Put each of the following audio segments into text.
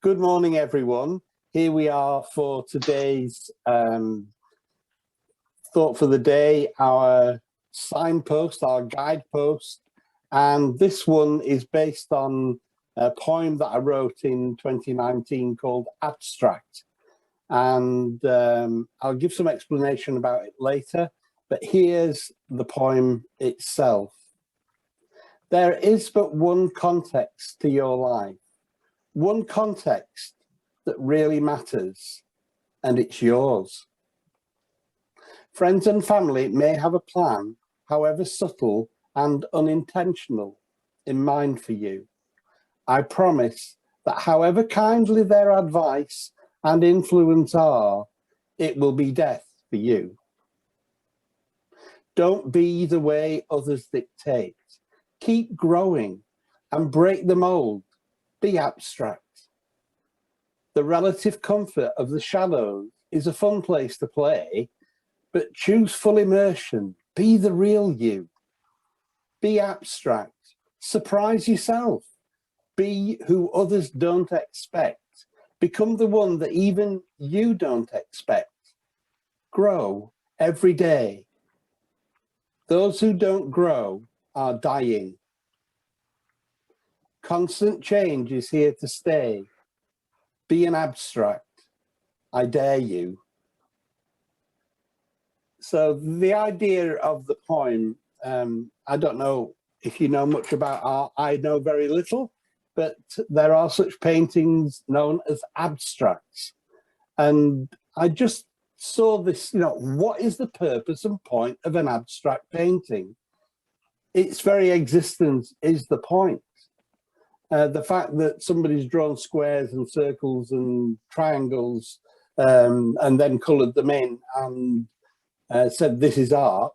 Good morning, everyone. Here we are for today's thought for the day, our signpost, our guidepost. And this one is based on a poem that I wrote in 2019 called Abstract. And I'll give some explanation about it later, but here's the poem itself. There is but one context to your life. One context that really matters, and it's yours. Friends and family may have a plan, however subtle and unintentional, in mind for you. I promise that however kindly their advice and influence are, it will be death for you. Don't be the way others dictate. Keep growing and break the mold. Be abstract. The relative comfort of the shadows is a fun place to play, but choose full immersion. Be the real you. Be abstract. Surprise yourself. Be who others don't expect. Become the one that even you don't expect. Grow every day. Those who don't grow are dying. Constant change is here to stay. Be an abstract. I dare you. So the idea of the poem, I don't know if you know much about art. I know very little, but there are such paintings known as abstracts. And I just saw this, what is the purpose and point of an abstract painting? Its very existence is the point. The fact that somebody's drawn squares and circles and triangles and then coloured them in and said this is art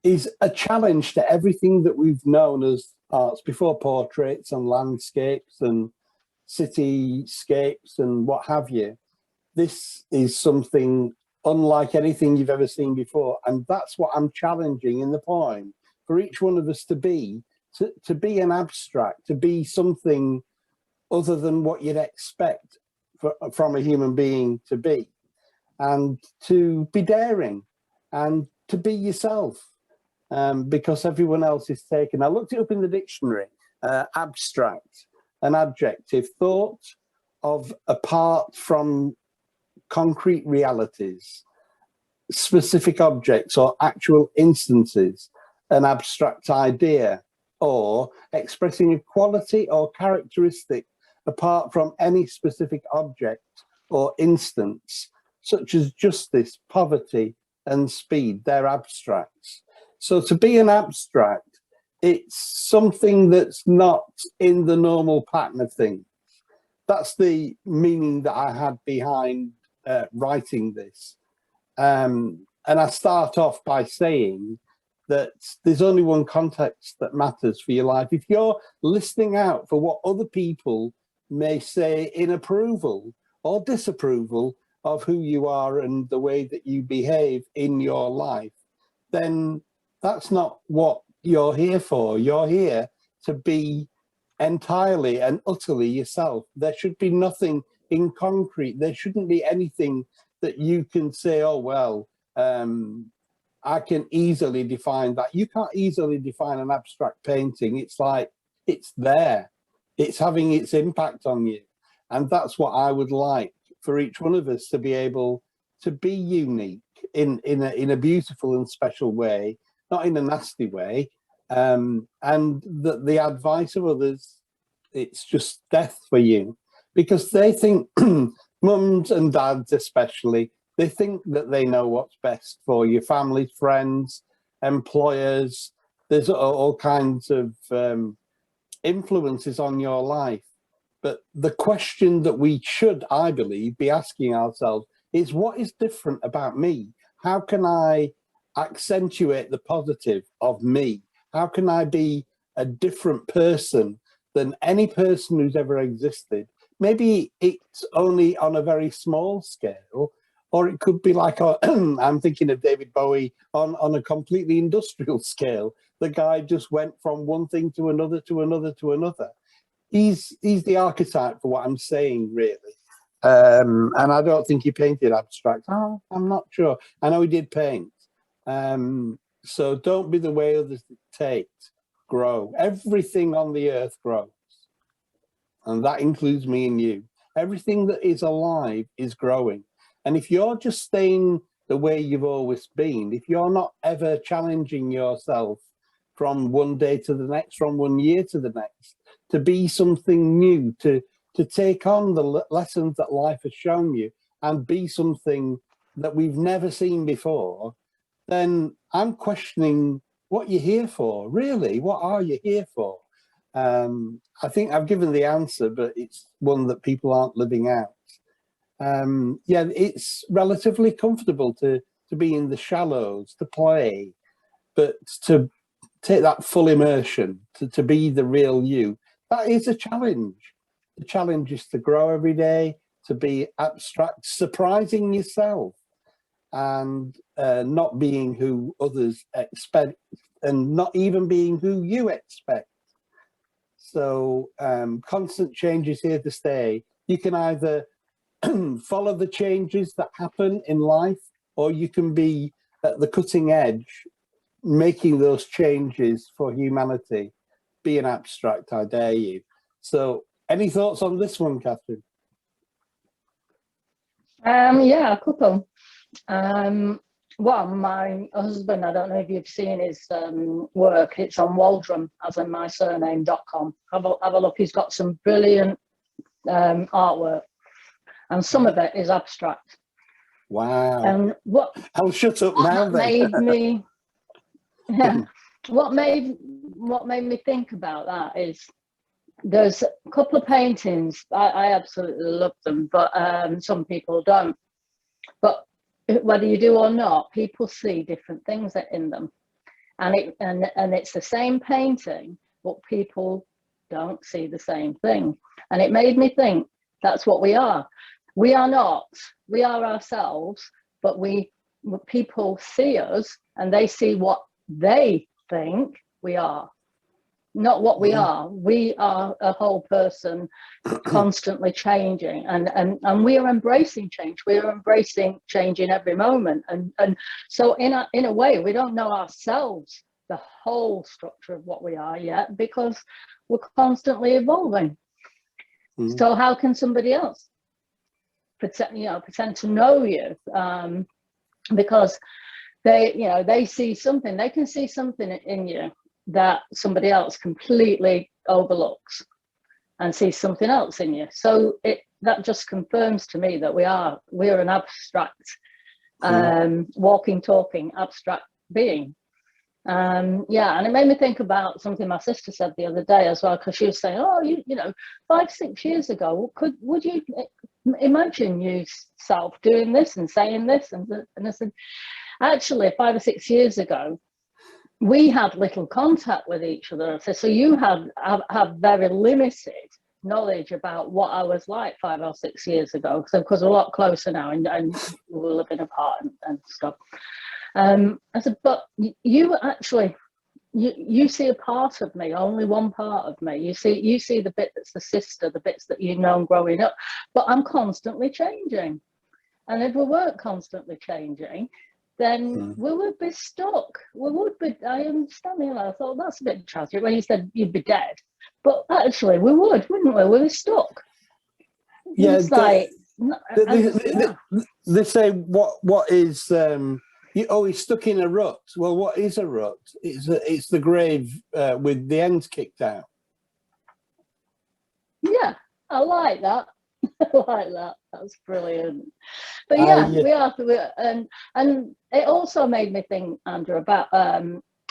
is a challenge to everything that we've known as arts before, portraits and landscapes and cityscapes and what have you. This is something unlike anything you've ever seen before, and that's what I'm challenging in the poem, for each one of us to be an abstract, to be something other than what you'd expect from a human being to be, and to be daring and to be yourself, because everyone else is taken. I looked it up in the dictionary. Abstract, an adjective, thought of apart from concrete realities, specific objects or actual instances, an abstract idea, or expressing a quality or characteristic apart from any specific object or instance, such as justice, poverty, and speed. They're abstracts. So to be an abstract, it's something that's not in the normal pattern of things. That's the meaning that I had behind writing this. And I start off by saying that there's only one context that matters for your life. If you're listening out for what other people may say in approval or disapproval of who you are and the way that you behave in your life, then that's not what you're here for. You're here to be entirely and utterly yourself. There should be nothing in concrete. There shouldn't be anything that you can say, oh, well, I can easily define that. You can't easily define an abstract painting. It's like, it's there. It's having its impact on you. And that's what I would like for each one of us, to be able to be unique in a beautiful and special way, not in a nasty way. And the advice of others, it's just death for you, because they think, mums and dads especially, they think that they know what's best for your family, friends, employers. There's all kinds of influences on your life. But the question that we should, I believe, be asking ourselves is, what is different about me? How can I accentuate the positive of me? How can I be a different person than any person who's ever existed? Maybe it's only on a very small scale, or it could be like, I'm thinking of David Bowie on a completely industrial scale. The guy just went from one thing to another, to another, to another. he's the archetype for what I'm saying, really. And I don't think he painted abstract. Oh, I'm not sure. I know he did paint. So don't be the way others dictate. Grow. Everything on the earth grows. And that includes me and you. Everything that is alive is growing. And if you're just staying the way you've always been, if you're not ever challenging yourself from one day to the next, from 1 year to the next, to be something new, to take on the lessons that life has shown you and be something that we've never seen before, then I'm questioning what you're here for. Really, what are you here for? I think I've given the answer, but it's one that people aren't living out. Yeah, it's relatively comfortable to be in the shallows, to play, but to take that full immersion, to be the real you, that is a challenge. The challenge is to grow every day, to be abstract, surprising yourself, and not being who others expect, and not even being who you expect. So constant change is here to stay. You can either follow the changes that happen in life, or you can be at the cutting edge, making those changes for humanity. Be an abstract, I dare you. So any thoughts on this one, Catherine? Yeah, a couple. Well, my husband, I don't know if you've seen his work, it's on Waldron, as in mysurname.com. Have a look, he's got some brilliant artwork, and some of it is abstract. Wow. And I'll shut up now then. Made me, yeah, what made me think about that is there's a couple of paintings, I absolutely love them, but some people don't. But whether you do or not, people see different things in them, and it's the same painting, but people don't see the same thing. And it made me think, that's what we are. We are not. We are ourselves, but people see us, and they see what they think we are, not what we are. We are a whole person, constantly changing, and we are embracing change. We are embracing change in every moment, and so in a way, we don't know ourselves, the whole structure of what we are yet, because we're constantly evolving. So how can somebody else pretend to know you? Because they see something, they can see something in you that somebody else completely overlooks, and sees something else in you. So that just confirms to me that we're an abstract, walking, talking, abstract being. Yeah, and it made me think about something my sister said the other day as well, because she was saying, oh, you know, 5-6 years ago, would you imagine yourself doing this and saying this? And I said, actually, 5 or 6 years ago, we had little contact with each other. I said, so you have very limited knowledge about what I was like 5 or 6 years ago, because we're a lot closer now, and we're living apart and stuff. I said, but you actually, you see a part of me, only one part of me. You see the bit that's the sister, the bits that you've known growing up, but I'm constantly changing. And if we weren't constantly changing, then we would be stuck. We would be, I understand, I thought that's a bit tragic when you said you'd be dead. But actually, we would, wouldn't we? We'd be stuck. Yeah, it's like... They say, what is... he's stuck in a rut. Well, what is a rut? It's the grave with the ends kicked out. Yeah, I like that. I like that. That's brilliant. But yeah, we are. And it also made me think, Andrew, about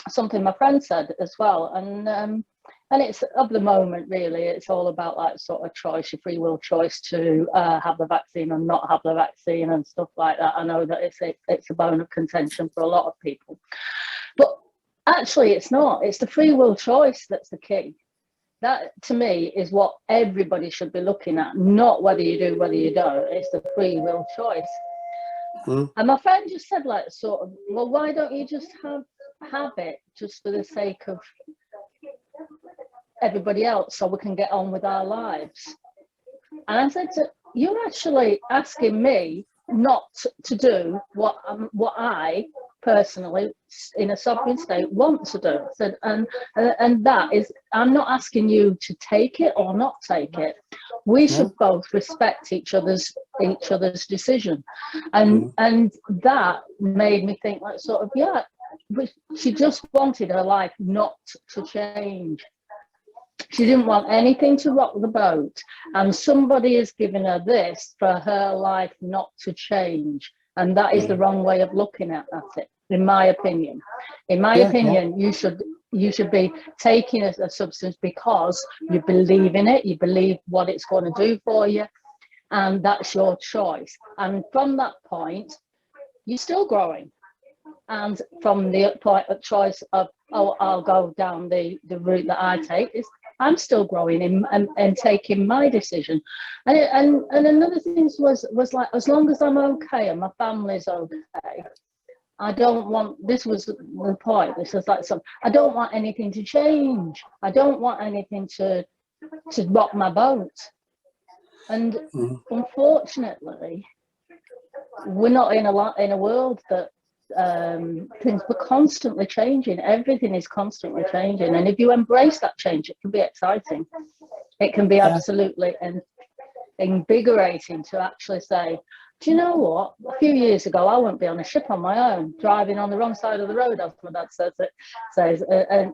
something my friend said as well. And it's of the moment, really. It's all about like sort of choice, your free will choice to have the vaccine and not have the vaccine and stuff like that. I know that it's a bone of contention for a lot of people, but actually it's not. It's the free will choice that's the key. That to me is what everybody should be looking at, not whether you do, whether you don't. It's the free will choice. And my friend just said, like, sort of, well, why don't you just have it just for the sake of everybody else so we can get on with our lives. And I said, you're actually asking me not to do what I personally, in a sovereign state, want to do. I said, and that is, I'm not asking you to take it or not take it. We should both respect each other's decision, and that made me think, like, sort of, yeah, she just wanted her life not to change. She didn't want anything to rock the boat, and somebody has given her this for her life not to change, and that is the wrong way of looking at it, in my opinion. In my opinion, you should be taking a substance because you believe in it, you believe what it's going to do for you, and that's your choice. And from that point, you're still growing. And from the point of choice of, oh, I'll go down the route that I take, is I'm still growing and taking my decision. And another thing was like, as long as I'm okay and my family's okay, I don't want, this was the point, this was like I don't want anything to change. I don't want anything to rock my boat. And unfortunately, we're not in a world that things were constantly changing. Everything is constantly changing, and if you embrace that change, it can be exciting. It can be absolutely invigorating to actually say, do you know what, a few years ago I wouldn't be on a ship on my own, driving on the wrong side of the road, as my dad says,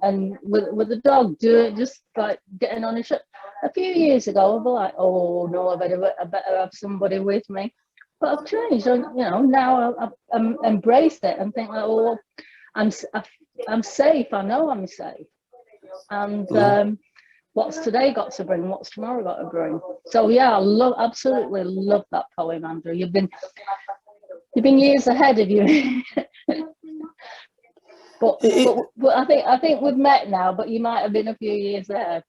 and with the dog just like getting on a ship. A few years ago I'd be like, oh no, I better have somebody with me. But I've changed, you know. Now I've embraced it and think like, oh, I'm safe. I know I'm safe. And what's today got to bring? What's tomorrow got to bring? So yeah, I absolutely love that poem, Andrew. You've been years ahead of you. but I think we've met now. But you might have been a few years ahead.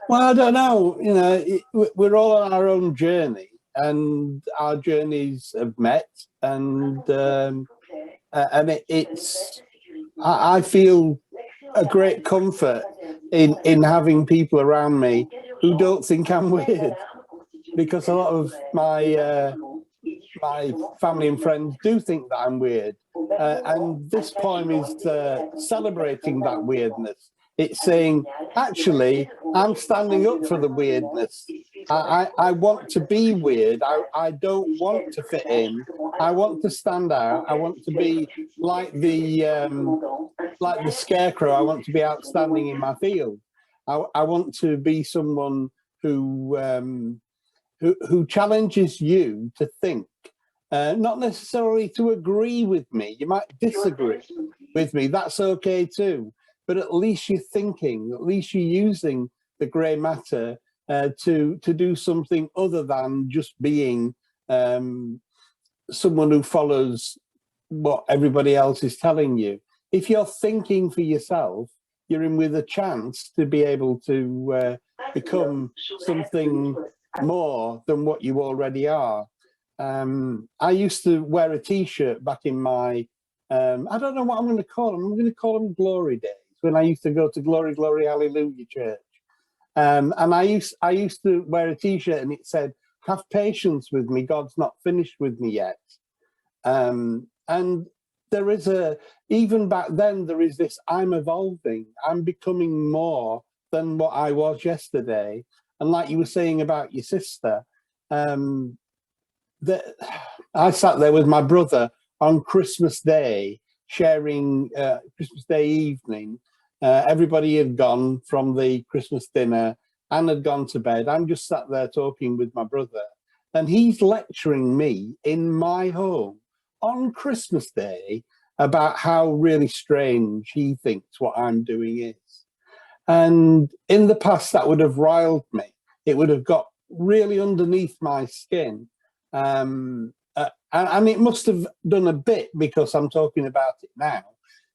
Well, I don't know. You know, we're all on our own journey. And our journeys have met, and I feel a great comfort in having people around me who don't think I'm weird, because a lot of my family and friends do think that I'm weird, and this poem is celebrating that weirdness. It's saying, actually, I'm standing up for the weirdness. I want to be weird. I don't want to fit in. I want to stand out. I want to be like the scarecrow. I want to be outstanding in my field. I want to be someone who challenges you to think, not necessarily to agree with me. You might disagree with me. That's okay too. But at least you're thinking. At least you're using the grey matter to do something other than just being someone who follows what everybody else is telling you. If you're thinking for yourself, you're in with a chance to be able to become something more than what you already are. I used to wear a T-shirt back in my, I don't know what I'm going to call them. I'm going to call them glory days, when I used to go to Glory, Glory, Hallelujah Church. And I used to wear a T-shirt and it said, have patience with me, God's not finished with me yet. And there is even back then, there is this, I'm evolving, I'm becoming more than what I was yesterday. And like you were saying about your sister, I sat there with my brother on Christmas Day, sharing Christmas Day evening. Everybody had gone from the Christmas dinner and had gone to bed. I'm just sat there talking with my brother, and he's lecturing me in my home on Christmas Day about how really strange he thinks what I'm doing is. And in the past, that would have riled me. It would have got really underneath my skin. And it must have done a bit because I'm talking about it now.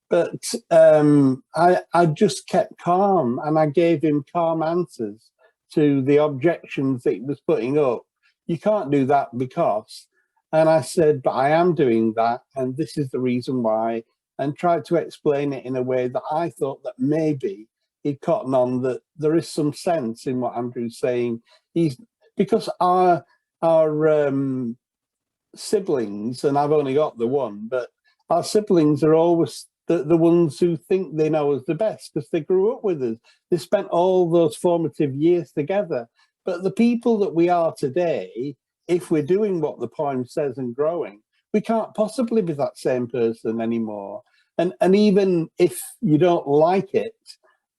But I just kept calm, and I gave him calm answers to the objections that he was putting up. You can't do that because, and I said, but I am doing that, and this is the reason why, and tried to explain it in a way that I thought that maybe he'd cotton on that there is some sense in what Andrew's saying. Because our siblings, and I've only got the one, but our siblings are always the ones who think they know us the best because they grew up with us. They spent all those formative years together. But the people that we are today, if we're doing what the poem says and growing, we can't possibly be that same person anymore. And even if you don't like it,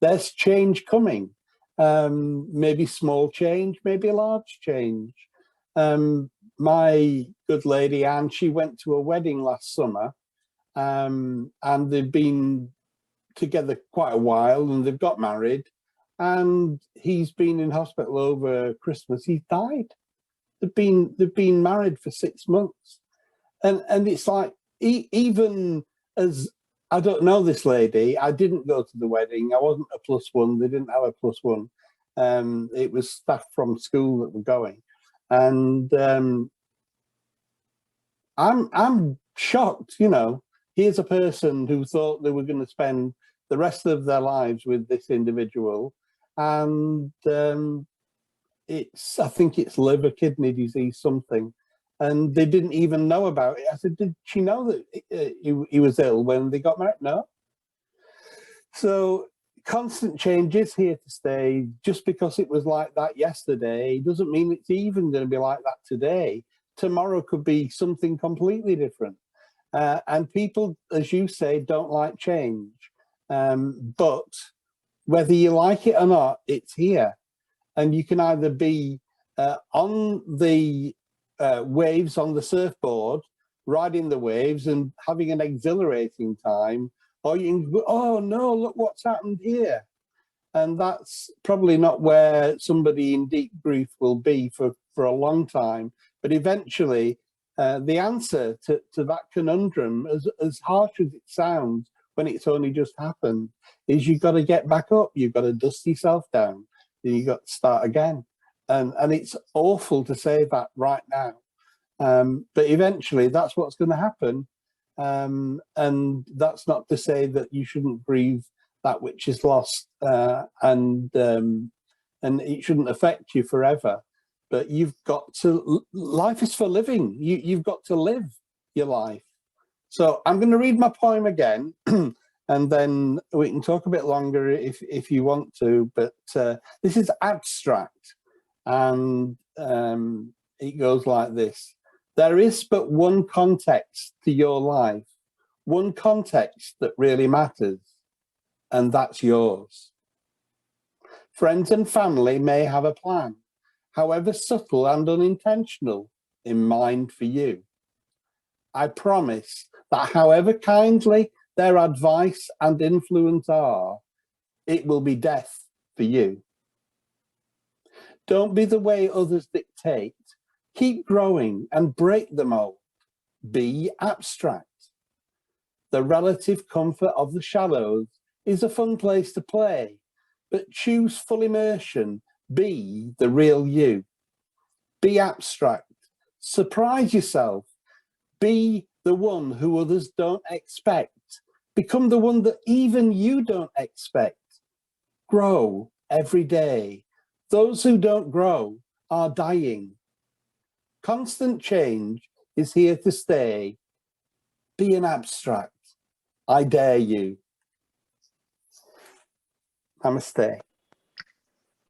there's change coming. Maybe small change, maybe a large change. My good lady Anne, she went to a wedding last summer, and they've been together quite a while, and they've got married, and he's been in hospital over Christmas. He's died. They've been married for 6 months, and it's like, even as, I don't know this lady, I didn't go to the wedding, I wasn't a +1, they didn't have a +1. It was staff from school that were going, and I'm shocked. You know, here's a person who thought they were going to spend the rest of their lives with this individual, and I think it's liver kidney disease, something, and they didn't even know about it. I said, did she know that he was ill when they got married? No. So constant change is here to stay. Just because it was like that yesterday doesn't mean it's even going to be like that today. Tomorrow could be something completely different. And people, as you say, don't like change. But whether you like it or not, it's here. And you can either be on the waves, on the surfboard, riding the waves and having an exhilarating time, or you can go, oh no, look what's happened here. And that's probably not where somebody in deep grief will be for a long time. But eventually, the answer to that conundrum, as harsh as it sounds when it's only just happened, is you've got to get back up, you've got to dust yourself down, and you've got to start again. And it's awful to say that right now. But eventually, that's what's going to happen. And that's not to say that you shouldn't grieve that which is lost, and it shouldn't affect you forever. But you've got to, life is for living. You've got to live your life. So I'm going to read my poem again, and then we can talk a bit longer if you want to. But this is abstract, and it goes like this. There is but one context to your life, one context that really matters, and that's yours. Friends and family may have a plan, however subtle and unintentional, in mind for you. I promise that however kindly their advice and influence are, it will be death for you. Don't be the way others dictate. Keep growing and break the mold. Be abstract. The relative comfort of the shallows is a fun place to play, but choose full immersion. Be the real you. Be abstract. Surprise yourself. Be the one who others don't expect. Become the one that even you don't expect. Grow every day. Those who don't grow are dying. Constant change is here to stay. Be an abstract. I dare you. Namaste.